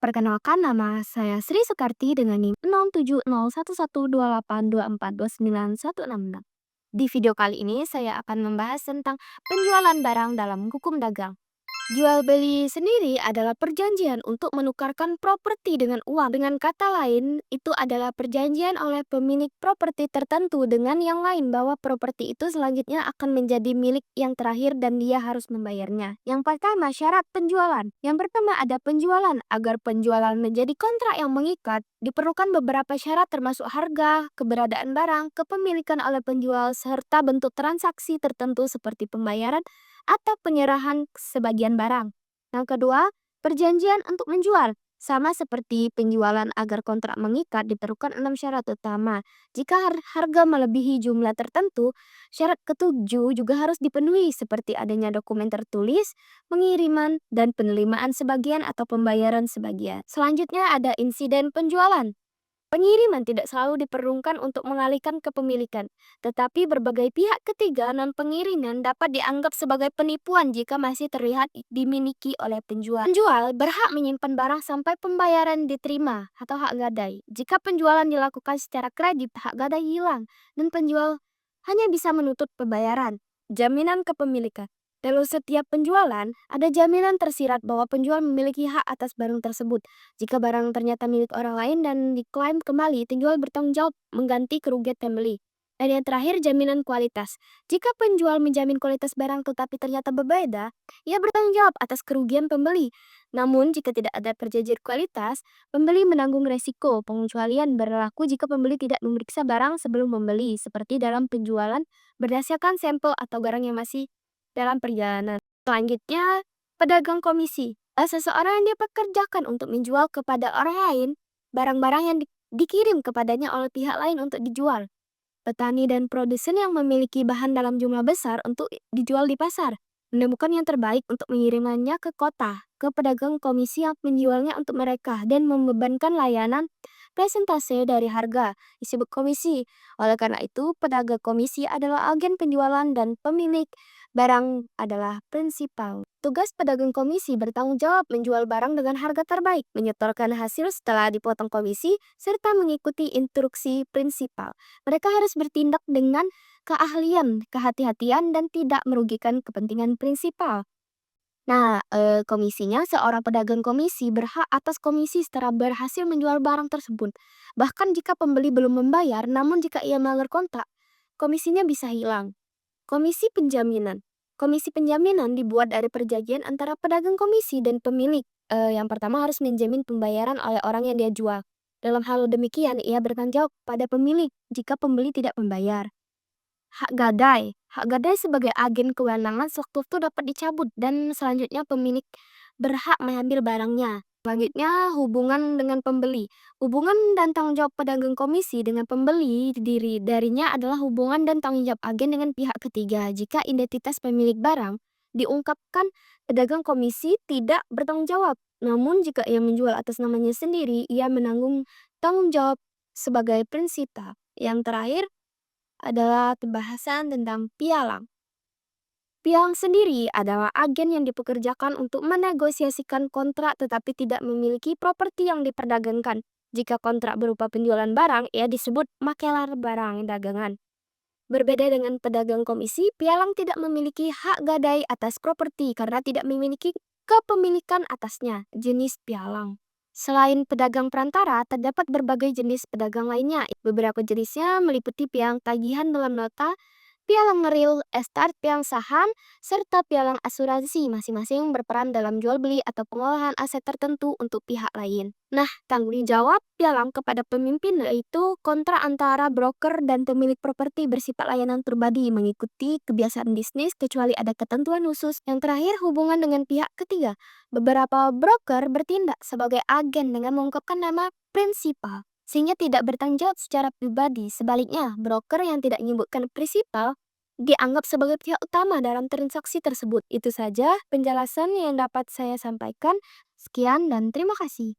Perkenalkan, nama saya Sri Sukarti dengan NIM 07011282429166. Di video kali ini saya akan membahas tentang penjualan barang dalam hukum dagang. Jual beli sendiri adalah perjanjian untuk menukarkan properti dengan uang. Dengan kata lain, itu adalah perjanjian oleh pemilik properti tertentu dengan yang lain bahwa properti itu selanjutnya akan menjadi milik yang terakhir dan dia harus membayarnya. Yang pertama, syarat penjualan. Yang pertama ada penjualan. Agar penjualan menjadi kontrak yang mengikat, diperlukan beberapa syarat termasuk harga, keberadaan barang, kepemilikan oleh penjual, serta bentuk transaksi tertentu seperti pembayaran atau penyerahan sebagian barang. Yang kedua, perjanjian untuk menjual. Sama seperti penjualan, agar kontrak mengikat diperlukan 6 syarat utama. Jika harga melebihi jumlah tertentu, syarat ketujuh juga harus dipenuhi seperti adanya dokumen tertulis, pengiriman, dan penerimaan sebagian atau pembayaran sebagian. Selanjutnya ada insiden penjualan. Pengiriman tidak selalu diperlukan untuk mengalihkan kepemilikan, tetapi berbagai pihak ketiga non-pengiriman dapat dianggap sebagai penipuan jika masih terlihat dimiliki oleh penjual. Penjual berhak menyimpan barang sampai pembayaran diterima atau hak gadai. Jika penjualan dilakukan secara kredit, hak gadai hilang dan penjual hanya bisa menuntut pembayaran. Jaminan kepemilikan. Dalam setiap penjualan, ada jaminan tersirat bahwa penjual memiliki hak atas barang tersebut. Jika barang ternyata milik orang lain dan diklaim kembali, penjual bertanggung jawab mengganti kerugian pembeli. Dan yang terakhir, jaminan kualitas. Jika penjual menjamin kualitas barang tetapi ternyata berbeda, ia bertanggung jawab atas kerugian pembeli. Namun, jika tidak ada perjanjian kualitas, pembeli menanggung resiko. Pengecualian berlaku jika pembeli tidak memeriksa barang sebelum membeli, seperti dalam penjualan berdasarkan sampel atau barang yang masih dalam perjalanan. Selanjutnya, pedagang komisi. Seseorang yang dipekerjakan untuk menjual kepada orang lain barang-barang yang dikirim kepadanya oleh pihak lain untuk dijual. Petani dan produsen yang memiliki bahan dalam jumlah besar untuk dijual di pasar menemukan yang terbaik untuk mengirimkannya ke kota, ke pedagang komisi yang menjualnya untuk mereka dan membebankan layanan presentase dari harga disebut komisi. Oleh karena itu, pedagang komisi adalah agen penjualan dan pemilik barang adalah prinsipal. Tugas pedagang komisi bertanggung jawab menjual barang dengan harga terbaik, menyetorkan hasil setelah dipotong komisi, serta mengikuti instruksi prinsipal. Mereka harus bertindak dengan keahlian, kehati-hatian, dan tidak merugikan kepentingan prinsipal. Nah, komisinya, seorang pedagang komisi berhak atas komisi setelah berhasil menjual barang tersebut. Bahkan jika pembeli belum membayar, namun jika ia melanggar kontrak, komisinya bisa hilang. Komisi penjaminan. Komisi penjaminan dibuat dari perjanjian antara pedagang komisi dan pemilik. Yang pertama harus menjamin pembayaran oleh orang yang dia jual. Dalam hal demikian, ia bertanggung jawab pada pemilik jika pembeli tidak membayar. Hak gadai. Hak gadai sebagai agen kewenangan sewaktu-waktu dapat dicabut dan selanjutnya pemilik berhak mengambil barangnya. Selanjutnya, hubungan dengan pembeli. Hubungan dan tanggung jawab pedagang komisi dengan pembeli darinya adalah hubungan dan tanggung jawab agen dengan pihak ketiga. Jika identitas pemilik barang diungkapkan, pedagang komisi tidak bertanggung jawab. Namun jika ia menjual atas namanya sendiri, ia menanggung tanggung jawab sebagai prinsipal. Yang terakhir adalah pembahasan tentang pialang. Pialang sendiri adalah agen yang dipekerjakan untuk menegosiasikan kontrak tetapi tidak memiliki properti yang diperdagangkan. Jika kontrak berupa penjualan barang, ia disebut makelar barang dagangan. Berbeda dengan pedagang komisi, pialang tidak memiliki hak gadai atas properti karena tidak memiliki kepemilikan atasnya. Jenis pialang. Selain pedagang perantara, terdapat berbagai jenis pedagang lainnya. Beberapa jenisnya meliputi pialang tagihan dalam nota, pialang real estate, pialang saham, serta pialang asuransi, masing-masing berperan dalam jual beli atau pengolahan aset tertentu untuk pihak lain. Nah, tanggung jawab pialang kepada pemimpin yaitu kontrak antara broker dan pemilik properti bersifat layanan pribadi mengikuti kebiasaan bisnis kecuali ada ketentuan khusus. Yang terakhir, hubungan dengan pihak ketiga. Beberapa broker bertindak sebagai agen dengan mengungkapkan nama prinsipal, sehingga tidak bertanggung jawab secara pribadi. Sebaliknya, broker yang tidak menyebutkan prinsipal dianggap sebagai pihak utama dalam transaksi tersebut. Itu saja penjelasan yang dapat saya sampaikan. Sekian dan terima kasih.